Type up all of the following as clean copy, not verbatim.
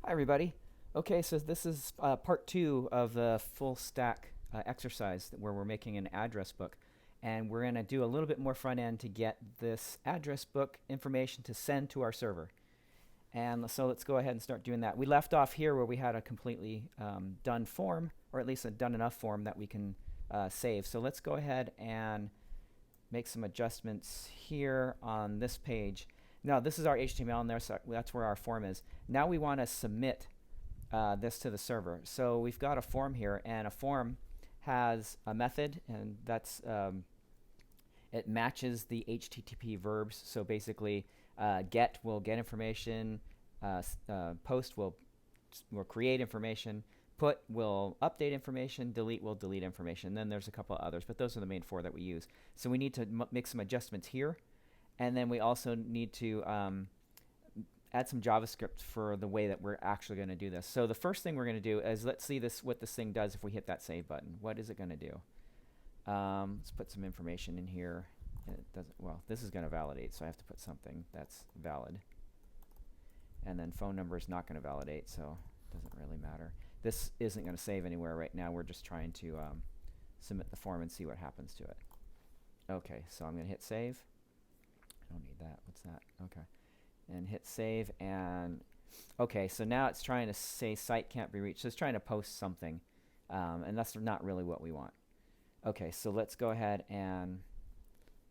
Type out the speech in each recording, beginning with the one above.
Hi, everybody. Okay, so this is part two of the full stack exercise where we're making an address book. And we're going to do a little bit more front end to get this address book information to send to our server. And so let's go ahead and start doing that. We left off here where we had a completely done form, or at least a done enough form that we can save. So let's go ahead and make some adjustments here on this page. Now, this is our HTML, and that's where our form is. Now we want to submit this to the server. So we've got a form here, and a form has a method, and that's it matches the HTTP verbs. So basically, get will get information, post will create information, put will update information, delete will delete information. And then there's a couple of others, but those are the main four that we use. So we need to make some adjustments here, and then we also need to add some JavaScript for the way that we're actually going to do this. So the first thing we're going to do is let's see what this thing does if we hit that save button. What is it going to do? Let's put some information in here. It doesn't, well, this is going to validate, so I have to put something that's valid. And then phone number is not going to validate, so it doesn't really matter. This isn't going to save anywhere right now. We're just trying to submit the form and see what happens to it. Okay, so I'm going to hit save. I don't need that. What's that? Okay. And hit save, and okay, so now it's trying to say site can't be reached. So it's trying to post something, and that's not really what we want. Okay, so let's go ahead and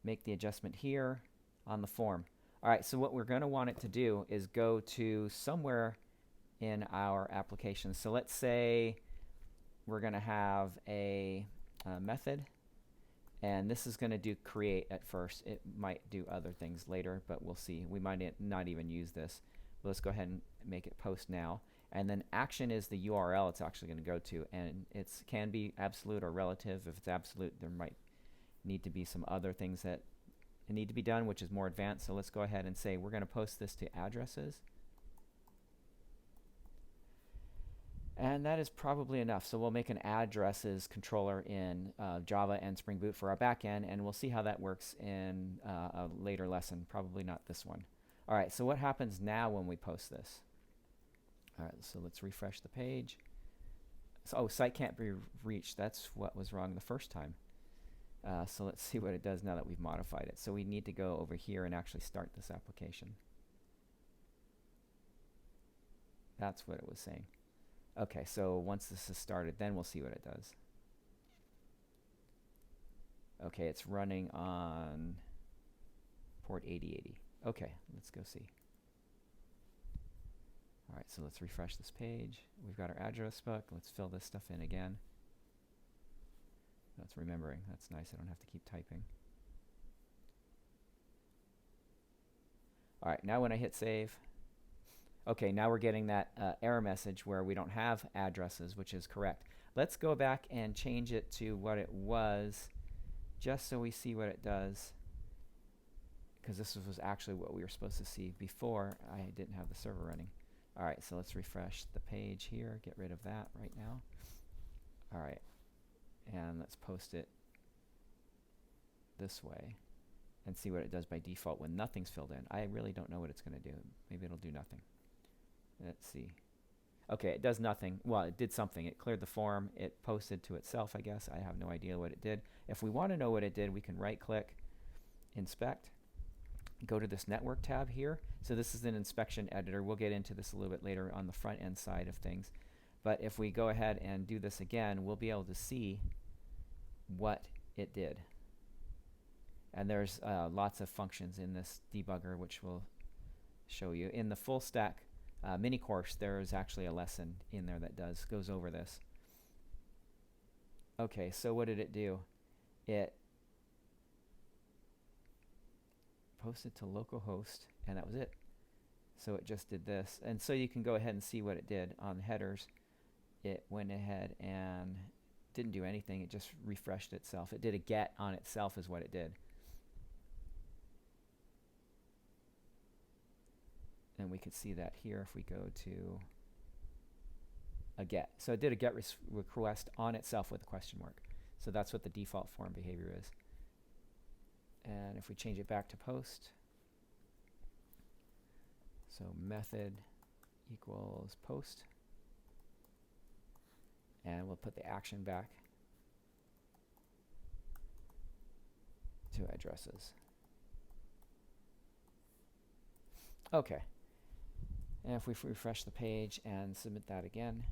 make the adjustment here on the form. All right, so what we're going to want it to do is go to somewhere in our application. So let's say we're going to have a method, and this is going to do create at first. It might do other things later, but we'll see. We might not even use this. But let's go ahead and make it post now. And then action is the URL it's actually going to go to, and it can be absolute or relative. If it's absolute, there might need to be some other things that need to be done, which is more advanced. So let's go ahead and say we're going to post this to addresses. And that is probably enough. So we'll make an addresses controller in Java and Spring Boot for our backend, and we'll see how that works in a later lesson, probably not this one. All right, so what happens now when we post this? All right, so let's refresh the page. So, oh, site can't be reached. That's what was wrong the first time. So let's see what it does now that we've modified it. So we need to go over here and actually start this application. That's what it was saying. Okay, so once this is started, then we'll see what it does. Okay, it's running on port 8080. Okay, let's go see. All right, so let's refresh this page. We've got our address book. Let's fill this stuff in again. That's remembering. That's nice. I don't have to keep typing. All right, now when I hit save, okay, now we're getting that error message where we don't have addresses, which is correct. Let's go back and change it to what it was, just so we see what it does, because this was actually what we were supposed to see before I didn't have the server running. All right, so let's refresh the page here, get rid of that right now. All right, and let's post it this way and see what it does by default when nothing's filled in. I really don't know what it's going to do. Maybe it'll do nothing. Let's see. Okay, it does nothing. Well, it did something. It cleared the form. It posted to itself, I guess. I have no idea what it did. If we want to know what it did, we can right-click, inspect, go to this network tab here. So this is an inspection editor. We'll get into this a little bit later on the front end side of things. But if we go ahead and do this again, we'll be able to see what it did. And there's lots of functions in this debugger, which we'll show you. In the full stack mini course, there is actually a lesson in there that goes over this. Okay, so what did it do? It posted to localhost, and that was it. So it just did this. And so you can go ahead and see what it did on the headers. It went ahead and didn't do anything. It just refreshed itself. It did a get on itself is what it did. And we could see that here if we go to a get. So it did a get request on itself with a question mark. So that's what the default form behavior is. And if we change it back to post, so method equals post. And we'll put the action back to addresses. Okay. And if we refresh the page and submit that again,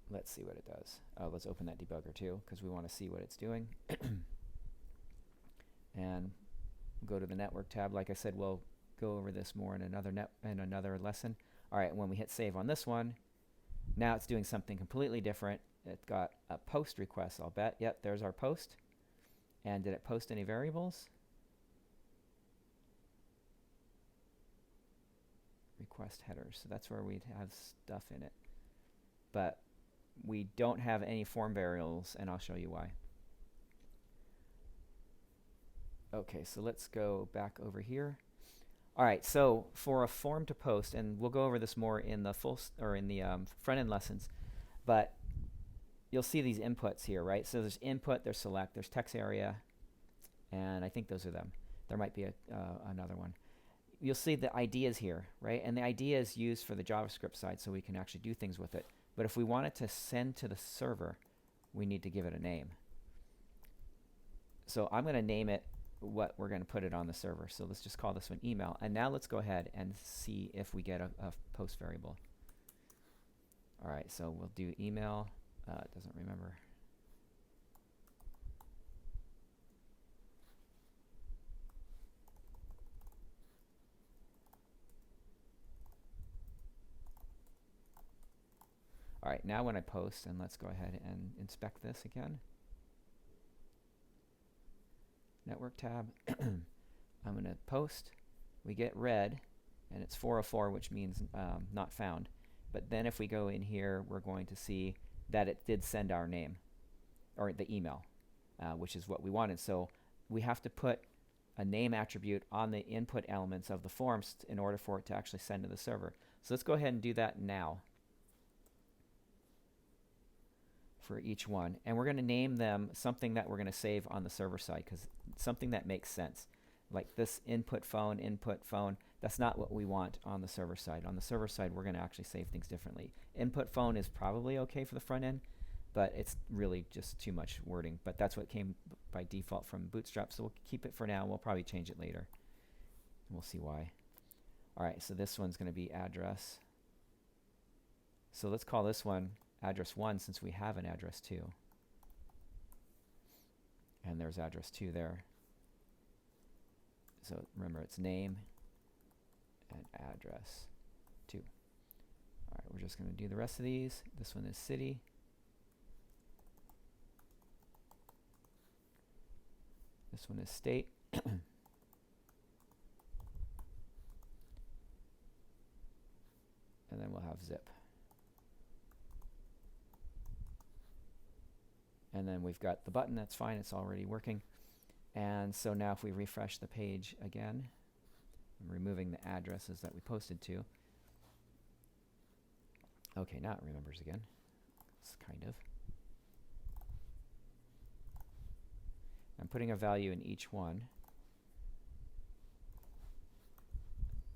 let's see what it does. Let's open that debugger too, because we want to see what it's doing. And go to the network tab. Like I said, we'll go over this more in another lesson. All right, when we hit save on this one, now it's doing something completely different. It got a post request, I'll bet. Yep, there's our post. And did it post any variables? Request headers. So that's where we'd have stuff in it. But we don't have any form variables, and I'll show you why. Okay, so let's go back over here. All right, so for a form to post, and we'll go over this more in the front-end lessons, but you'll see these inputs here, right? So there's input, there's select, there's text area, and I think those are them. There might be another one. You'll see the ideas here, right? And the idea is used for the JavaScript side, so we can actually do things with it. But if we want it to send to the server, we need to give it a name. So I'm going to name it what we're going to put it on the server. So let's just call this one email. And now let's go ahead and see if we get a post variable. All right, so we'll do email. It doesn't remember. All right, now when I post, and let's go ahead and inspect this again. Network tab. I'm going to post. We get red, and it's 404, which means not found. But then if we go in here, we're going to see that it did send our name, or the email, which is what we wanted. So we have to put a name attribute on the input elements of the forms in order for it to actually send to the server. So let's go ahead and do that now for each one. And we're going to name them something that we're going to save on the server side, because something that makes sense. Like this input phone, that's not what we want on the server side. On the server side, we're going to actually save things differently. Input phone is probably okay for the front end, but it's really just too much wording. But that's what came by default from Bootstrap, so we'll keep it for now. We'll probably change it later. We'll see why. All right, so this one's going to be address. So let's call this one address 1 since we have an address 2. And there's address 2 there. So remember, it's name and address 2. All right, we're just going to do the rest of these. This one is city. This one is state. And then we'll have zip. And then we've got the button. That's fine. It's already working. And so now if we refresh the page again, I'm removing the addresses that we posted to. Okay, now it remembers again. It's kind of. I'm putting a value in each one.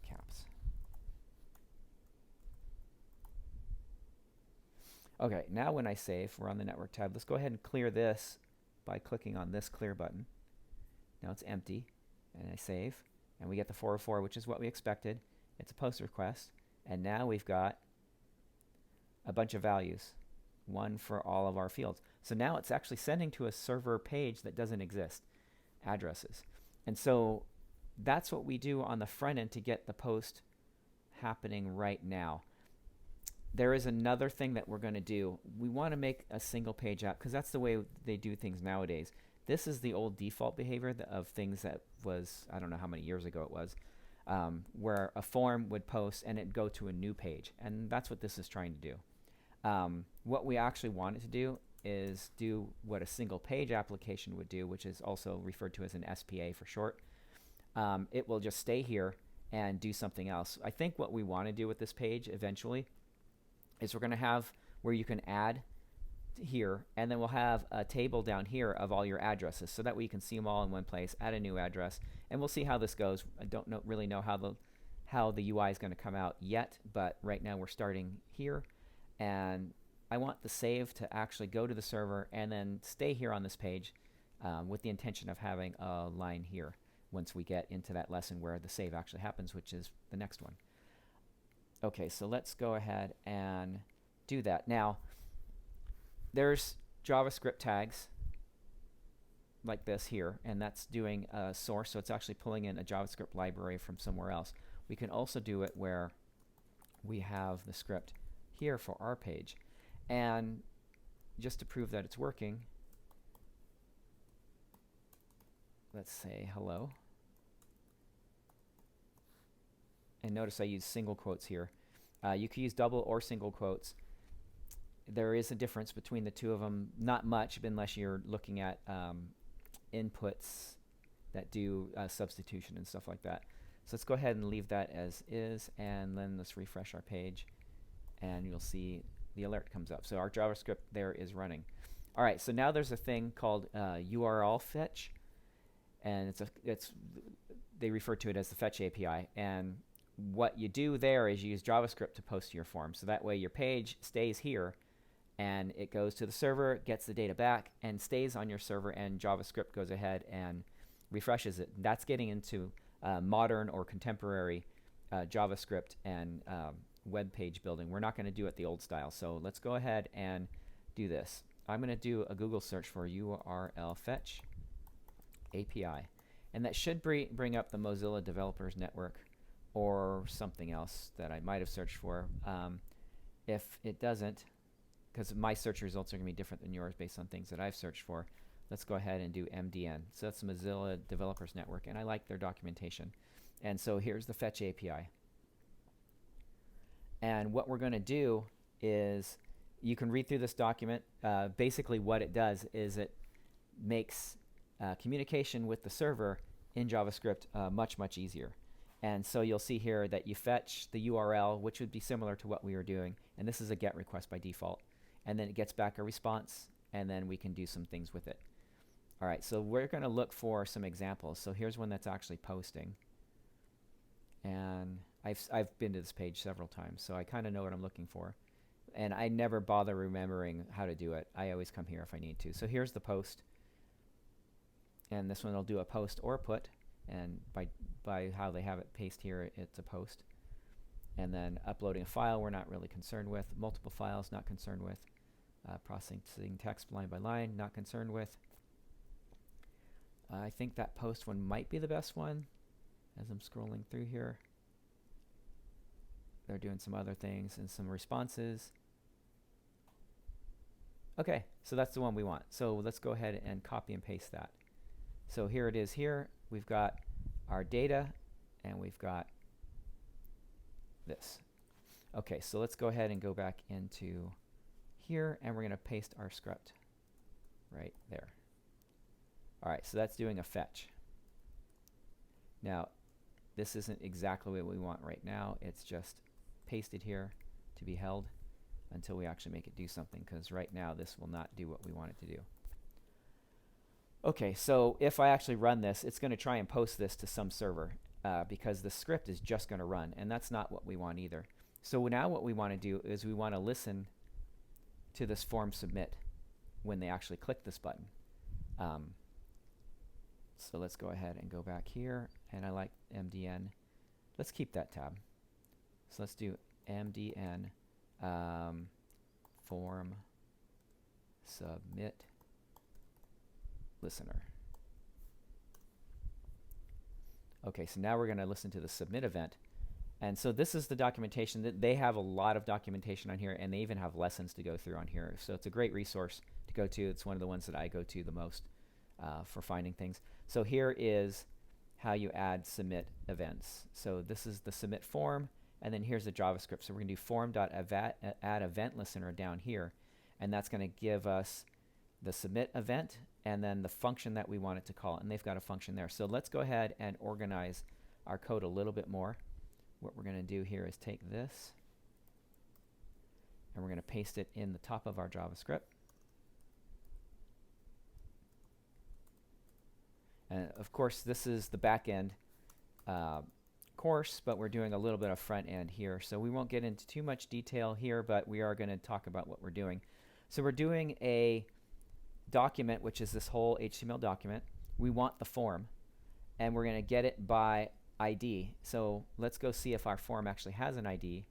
Caps. Okay, now when I save, we're on the network tab. Let's go ahead and clear this by clicking on this clear button. Now it's empty, and I save, and we get the 404, which is what we expected. It's a post request, and now we've got a bunch of values, one for all of our fields. So now it's actually sending to a server page that doesn't exist, addresses. And so that's what we do on the front end to get the post happening right now. There is another thing that we're going to do. We want to make a single page app because that's the way they do things nowadays. This is the old default behavior of things that was, I don't know how many years ago it was, where a form would post and it'd go to a new page. And that's what this is trying to do. What we actually want it to do is do what a single page application would do, which is also referred to as an SPA for short. It will just stay here and do something else. I think what we want to do with this page eventually is we're going to have where you can add here, and then we'll have a table down here of all your addresses, so that way you can see them all in one place. Add a new address, and we'll see how this goes. I don't really know how the UI is going to come out yet, but right now we're starting here, and I want the save to actually go to the server and then stay here on this page with the intention of having a line here once we get into that lesson where the save actually happens, which is the next one. Okay, so let's go ahead and do that. Now, there's JavaScript tags like this here, and that's doing a source, so it's actually pulling in a JavaScript library from somewhere else. We can also do it where we have the script here for our page. And just to prove that it's working, let's say hello. And notice I use single quotes here. You could use double or single quotes. There is a difference between the two of them, not much unless you're looking at inputs that do substitution and stuff like that. So let's go ahead and leave that as is, and then let's refresh our page, and you'll see the alert comes up. So our JavaScript there is running. All right, so now there's a thing called URL fetch, and they refer to it as the fetch API. And what you do there is you use JavaScript to post to your form, so that way your page stays here, and it goes to the server, gets the data back, and stays on your server, and JavaScript goes ahead and refreshes it. That's getting into modern or contemporary JavaScript and web page building. We're not going to do it the old style, so let's go ahead and do this. I'm going to do a Google search for URL fetch API, and that should bring up the Mozilla Developers Network or something else that I might have searched for. If it doesn't, because my search results are going to be different than yours based on things that I've searched for, let's go ahead and do MDN. So that's the Mozilla Developers Network, and I like their documentation. And so here's the fetch API. And what we're going to do is, you can read through this document. Basically what it does is it makes communication with the server in JavaScript much, much easier. And so you'll see here that you fetch the URL, which would be similar to what we were doing. And this is a GET request by default. And then it gets back a response, and then we can do some things with it. All right, so we're going to look for some examples. So here's one that's actually posting. And I've been to this page several times, so I kind of know what I'm looking for. And I never bother remembering how to do it. I always come here if I need to. So here's the post. And this one will do a post or a put. And by how they have it paste here, it's a post. And then uploading a file, we're not really concerned with. Multiple files, not concerned with. Processing text line by line, not concerned with. I think that post one might be the best one as I'm scrolling through here. They're doing some other things and some responses. Okay, so that's the one we want. So let's go ahead and copy and paste that. So here it is here. We've got our data, and we've got this. Okay, so let's go ahead and go back into here, and we're going to paste our script right there. All right, so that's doing a fetch. Now, this isn't exactly what we want right now. It's just pasted here to be held until we actually make it do something, because right now this will not do what we want it to do. Okay, so if I actually run this, it's going to try and post this to some server because the script is just going to run, and that's not what we want either. So now what we want to do is we want to listen to this form submit when they actually click this button. So let's go ahead and go back here, and I like MDN. Let's keep that tab. So let's do MDN form submit listener. Okay, so now we're going to listen to the submit event. And so this is the documentation. That they have a lot of documentation on here, and they even have lessons to go through on here. So it's a great resource to go to. It's one of the ones that I go to the most for finding things. So here is how you add submit events. So this is the submit form, and then here's the JavaScript. So we're going to do form.add event listener down here, and that's going to give us the submit event and then the function that we want it to call, and they've got a function there. So let's go ahead and organize our code a little bit more. What we're going to do here is take this, and we're going to paste it in the top of our JavaScript. Of course, this is the backend course, but we're doing a little bit of front end here. So we won't get into too much detail here, but we are going to talk about what we're doing. So we're doing a document, which is this whole HTML document. We want the form, and we're going to get it by ID. So let's go see if our form actually has an ID,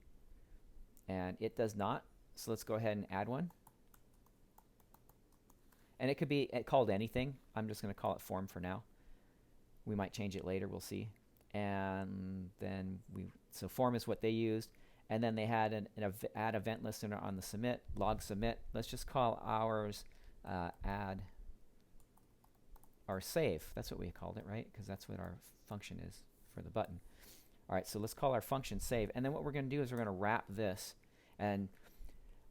and it does not. So let's go ahead and add one. And it could be called anything. I'm just going to call it form for now. We might change it later, we'll see. And then so form is what they used. And then they had an add event listener on the submit, log submit. Let's just call ours add our save. That's what we called it, right? Because that's what our function is for the button. All right, so let's call our function save. And then what we're going to do is we're going to wrap this. And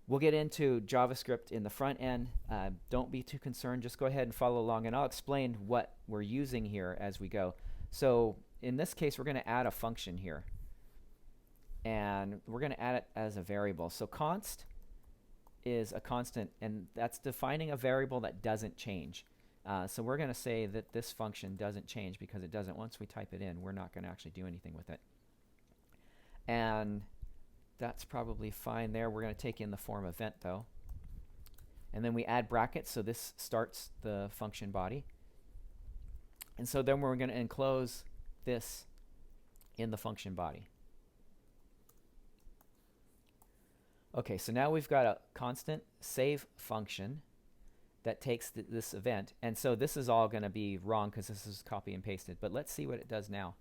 we'll get into JavaScript in the front end. Don't be too concerned. Just go ahead and follow along, and I'll explain what we're using here as we go. So in this case, we're going to add a function here. And we're going to add it as a variable. So const is a constant, and that's defining a variable that doesn't change. So we're going to say that this function doesn't change because it doesn't. Once we type it in, we're not going to actually do anything with it. And that's probably fine there. We're going to take in the form event, though. And then we add brackets, so this starts the function body. And so then we're going to enclose this in the function body. Okay, so now we've got a constant save function that takes this event. And so this is all going to be wrong because this is copy and pasted. But let's see what it does now.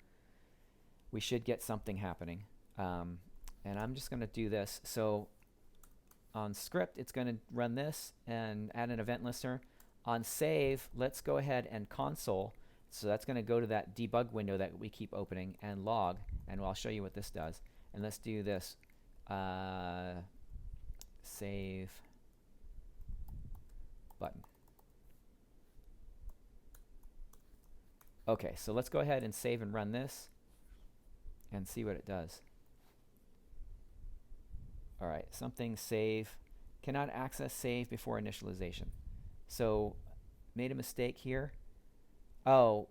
We should get something happening. And I'm just going to do this. So on script, it's going to run this and add an event listener. On save, let's go ahead and console. So that's going to go to that debug window that we keep opening and log. And I'll show you what this does. And let's do this. Save button. Okay, so let's go ahead and save and run this and see what it does. All right, something save. Cannot access save before initialization. So made a mistake here. Oh,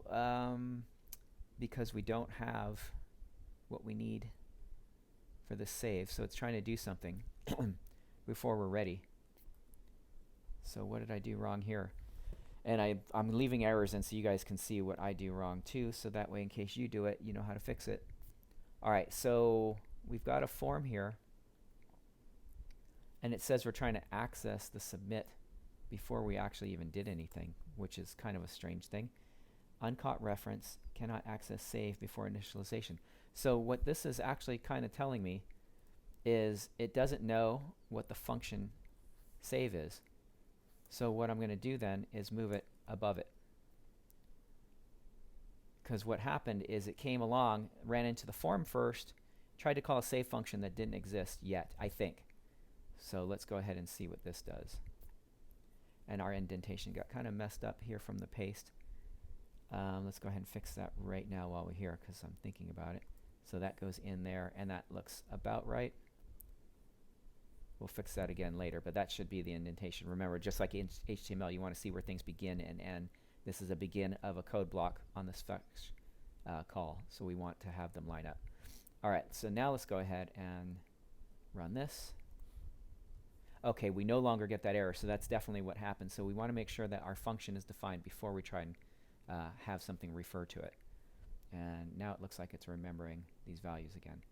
because we don't have what we need for the save. So it's trying to do something before we're ready. So what did I do wrong here? And I'm leaving errors in so you guys can see what I do wrong too, so that way in case you do it, you know how to fix it. All right, so we've got a form here, and it says we're trying to access the submit before we actually even did anything, which is kind of a strange thing. Uncaught reference, cannot access save before initialization. So what this is actually kind of telling me is it doesn't know what the function save is. So what I'm going to do then is move it above it. Because what happened is it came along, ran into the form first, tried to call a save function that didn't exist yet, I think. So let's go ahead and see what this does. And our indentation got kind of messed up here from the paste. Let's go ahead and fix that right now while we're here because I'm thinking about it. So that goes in there, and that looks about right. We'll fix that again later, but that should be the indentation. Remember, just like in HTML, you want to see where things begin and end. This is a begin of a code block on this fetch call, so we want to have them line up. All right, so now let's go ahead and run this. Okay, we no longer get that error, so that's definitely what happened. So we want to make sure that our function is defined before we try and have something refer to it. And now it looks like it's remembering these values again.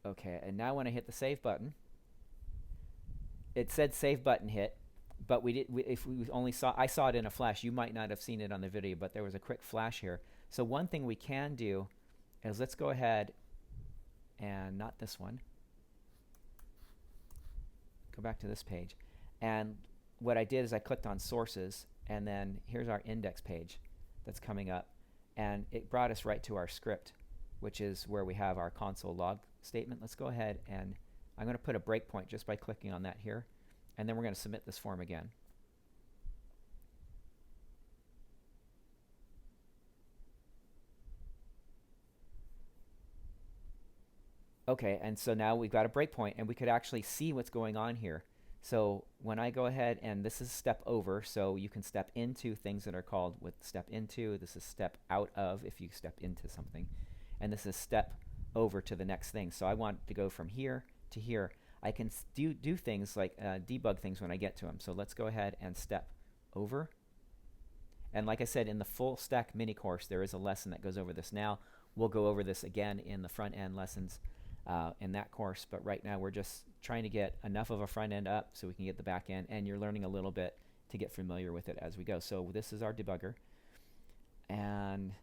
Okay, and now when I hit the save button, it said save button hit, but if we only saw, I saw it in a flash. You might not have seen it on the video, but there was a quick flash here. So one thing we can do is let's go ahead and not this one. Go back to this page. And what I did is I clicked on sources, and then here's our index page that's coming up. And it brought us right to our script, which is where we have our console log statement. Let's go ahead and I'm going to put a breakpoint just by clicking on that here, and then we're going to submit this form again. Okay, and so now we've got a breakpoint, and we could actually see what's going on here. So when I go ahead, and this is step over, so you can step into things that are called with step into. This is step out of if you step into something. And this is step over to the next thing. So I want to go from here to here. I can do things like debug things when I get to them. So let's go ahead and step over. And like I said, in the full stack mini course, there is a lesson that goes over this. Now we'll go over this again in the front end lessons in that course. But right now we're just trying to get enough of a front end up so we can get the back end. And you're learning a little bit to get familiar with it as we go. So this is our debugger. And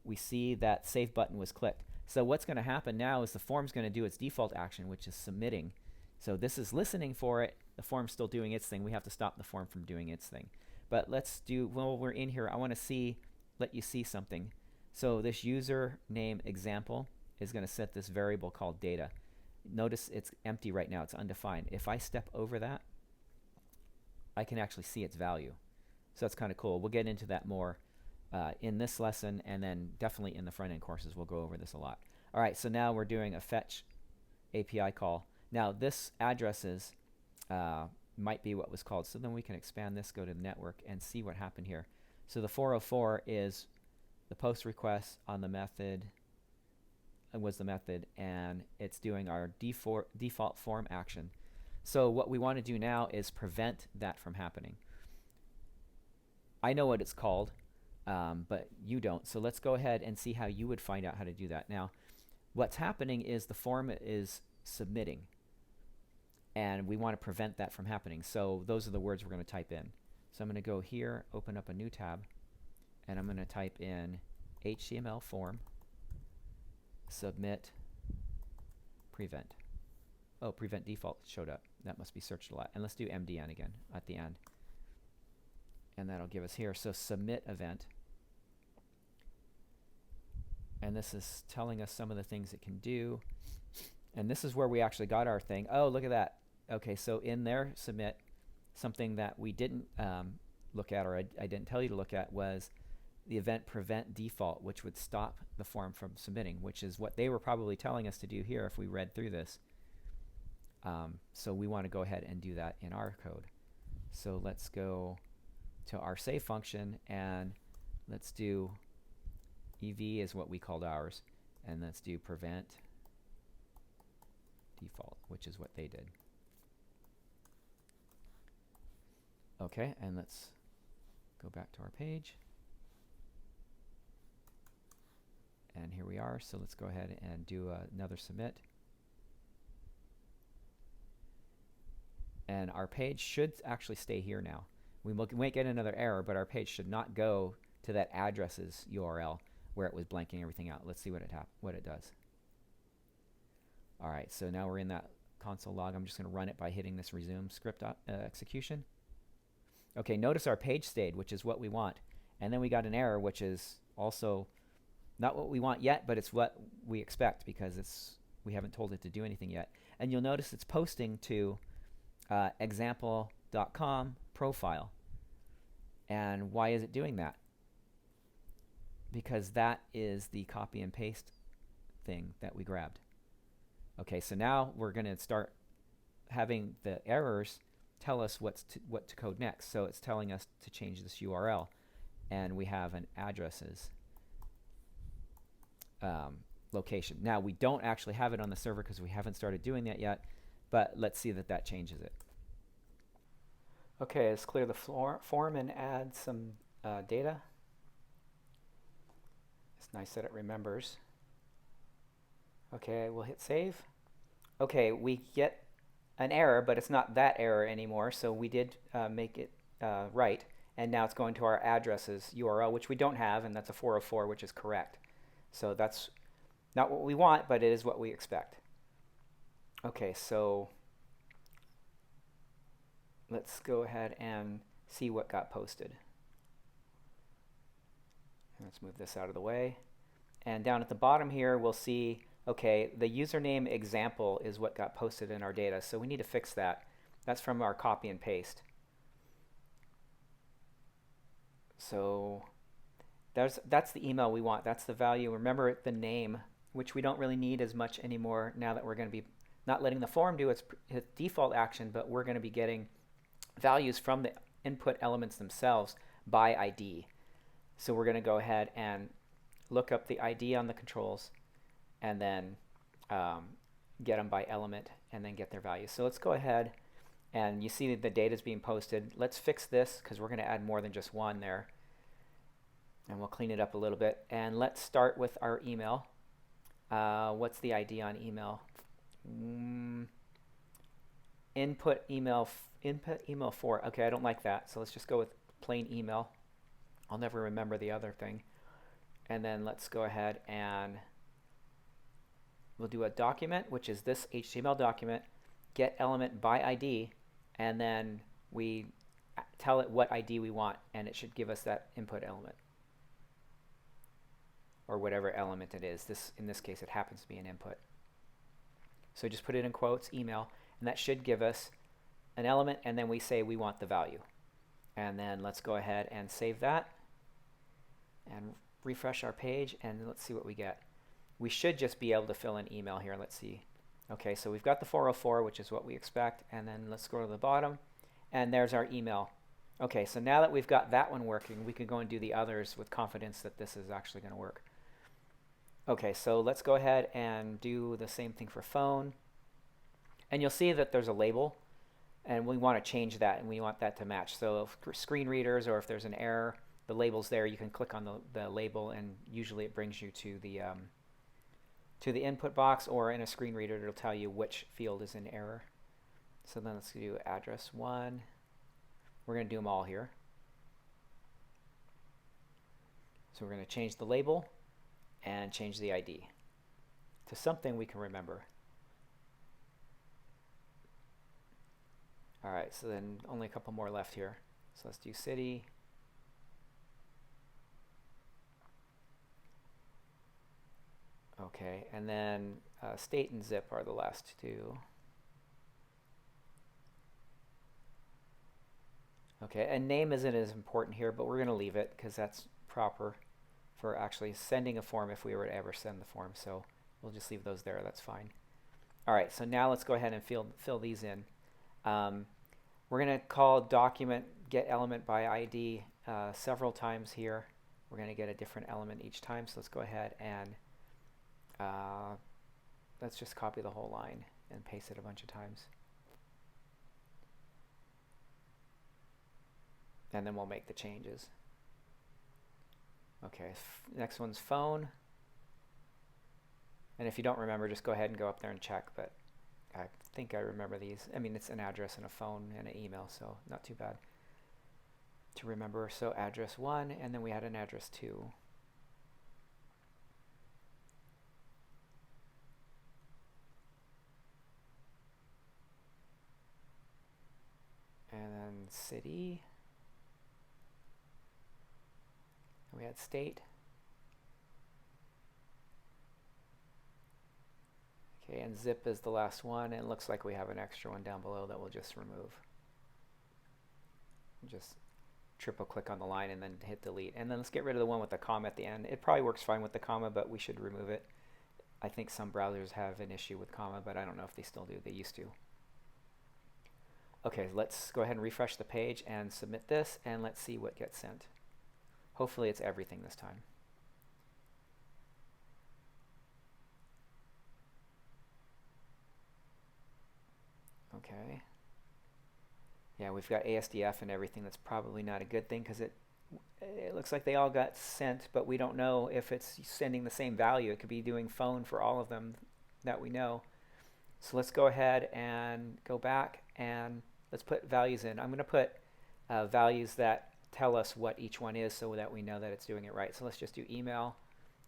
we see that save button was clicked. So what's going to happen now is the form's going to do its default action, which is submitting. So this is listening for it. The form's still doing its thing. We have to stop the form from doing its thing. But let's do, while we're in here, I want to let you see something. So this username example is going to set this variable called data. Notice it's empty right now. It's undefined. If I step over that, I can actually see its value. So that's kind of cool. We'll get into that more in this lesson, and then definitely in the front-end courses we'll go over this a lot. All right, so now we're doing a fetch API call. Now this addresses might be what was called. So then we can expand this, go to the network, and see what happened here. So the 404 is the post request on the method, was the method, and it's doing our default form action. So what we want to do now is prevent that from happening. I know what it's called, but you don't. So let's go ahead and see how you would find out how to do that. Now, what's happening is the form is submitting, and we want to prevent that from happening. So those are the words we're going to type in. So I'm going to go here, open up a new tab, and I'm going to type in HTML form submit prevent. Oh, prevent default showed up. That must be searched a lot. And let's do MDN again at the end. And that'll give us here. So submit event. And this is telling us some of the things it can do. And this is where we actually got our thing. Oh, look at that. Okay, so in there, submit, something that we didn't look at, or I didn't tell you to look at, was the event prevent default, which would stop the form from submitting, which is what they were probably telling us to do here if we read through this. So we want to go ahead and do that in our code. So let's go to our save function, and let's do EV is what we called ours, and let's do prevent default, which is what they did. Okay, and let's go back to our page. And here we are. So let's go ahead and do another submit. And our page should actually stay here now. We might get another error, but our page should not go to that addresses URL where it was blanking everything out. Let's see what it does. All right, so now we're in that console log. I'm just going to run it by hitting this resume script execution. Okay, notice our page stayed, which is what we want. And then we got an error, which is also not what we want yet, but it's what we expect because we haven't told it to do anything yet. And you'll notice it's posting to example.com profile. And why is it doing that? Because that is the copy and paste thing that we grabbed. Okay, so now we're going to start having the errors tell us what to code next. So it's telling us to change this URL, and we have an addresses location. Now we don't actually have it on the server because we haven't started doing that yet, but let's see that changes it. Okay, let's clear the form and add some data. It's nice that it remembers. Okay, we'll hit save. Okay, we get an error, but it's not that error anymore, so we did make it right, and now it's going to our addresses URL, which we don't have, and that's a 404, which is correct. So that's not what we want, but it is what we expect. Okay, so let's go ahead and see what got posted. Let's move this out of the way. And down at the bottom here, we'll see, okay, the username example is what got posted in our data, so we need to fix that. That's from our copy and paste. So that's the email we want. That's the value. Remember the name, which we don't really need as much anymore now that we're going to be not letting the form do its default action, but we're going to be getting values from the input elements themselves by ID. So we're going to go ahead and look up the ID on the controls and then get them by element and then get their values. So let's go ahead, and you see the data is being posted. Let's fix this because we're going to add more than just one there. And we'll clean it up a little bit. And let's start with our email. What's the ID on email? Input email 4. Okay, I don't like that. So let's just go with plain email. I'll never remember the other thing. And then let's go ahead and we'll do a document, which is this HTML document, get element by ID, and then we tell it what ID we want, and it should give us that input element, or whatever element it is. In this case, it happens to be an input. So just put it in quotes, email, and that should give us an element, and then we say we want the value. And then let's go ahead and save that and refresh our page, and let's see what we get. We should just be able to fill in email here. Let's see. Okay, so we've got the 404, which is what we expect, and then let's go to the bottom, and there's our email. Okay, so now that we've got that one working, we can go and do the others with confidence that this is actually going to work. Okay, so let's go ahead and do the same thing for phone. And you'll see that there's a label, and we want to change that, and we want that to match. So for screen readers, or if there's an error, the label's there. You can click on the label, and usually it brings you to the input box, or in a screen reader, it'll tell you which field is in error. So then let's do address 1. We're going to do them all here. So we're going to change the label and change the ID to something we can remember. All right, so then only a couple more left here. So let's do city. Okay, and then state and zip are the last two. Okay, and name isn't as important here, but we're going to leave it because that's proper for actually sending a form if we were to ever send the form. So we'll just leave those there. That's fine. All right, so now let's go ahead and fill these in. We're going to call document get element by ID several times here. We're going to get a different element each time. So let's go ahead and let's just copy the whole line and paste it a bunch of times. And then we'll make the changes. Okay, next one's phone. And if you don't remember, just go ahead and go up there and check, but I think I remember these. I mean, it's an address and a phone and an email, so not too bad to remember. So address 1, and then we had an address 2. And then city. We had state. Okay, and zip is the last one, and it looks like we have an extra one down below that we'll just remove. Just triple click on the line and then hit delete. And then let's get rid of the one with the comma at the end. It probably works fine with the comma, but we should remove it. I think some browsers have an issue with comma, but I don't know if they still do. They used to. Okay, let's go ahead and refresh the page and submit this, and let's see what gets sent. Hopefully it's everything this time. Okay. Yeah, we've got ASDF and everything. That's probably not a good thing because it looks like they all got sent, but we don't know if it's sending the same value. It could be doing phone for all of them that we know. So let's go ahead and go back and let's put values in. I'm going to put values that tell us what each one is so that we know that it's doing it right. So let's just do email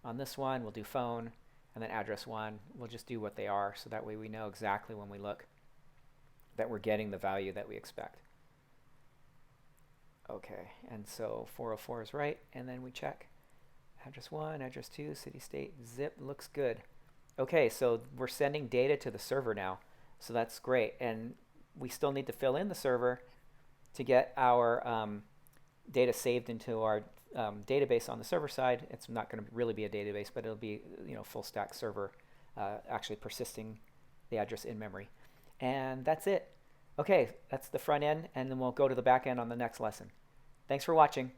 on this one. We'll do phone, and then address 1. We'll just do what they are so that way we know exactly when we look that we're getting the value that we expect. Okay, and so 404 is right, and then we check. Address 1, address 2, city, state, zip, looks good. Okay, so we're sending data to the server now, so that's great. And we still need to fill in the server to get our data saved into our database on the server side. It's not going to really be a database, but it'll be full stack server actually persisting the address in memory. And that's it. Okay, that's the front end, and then we'll go to the back end on the next lesson. Thanks for watching.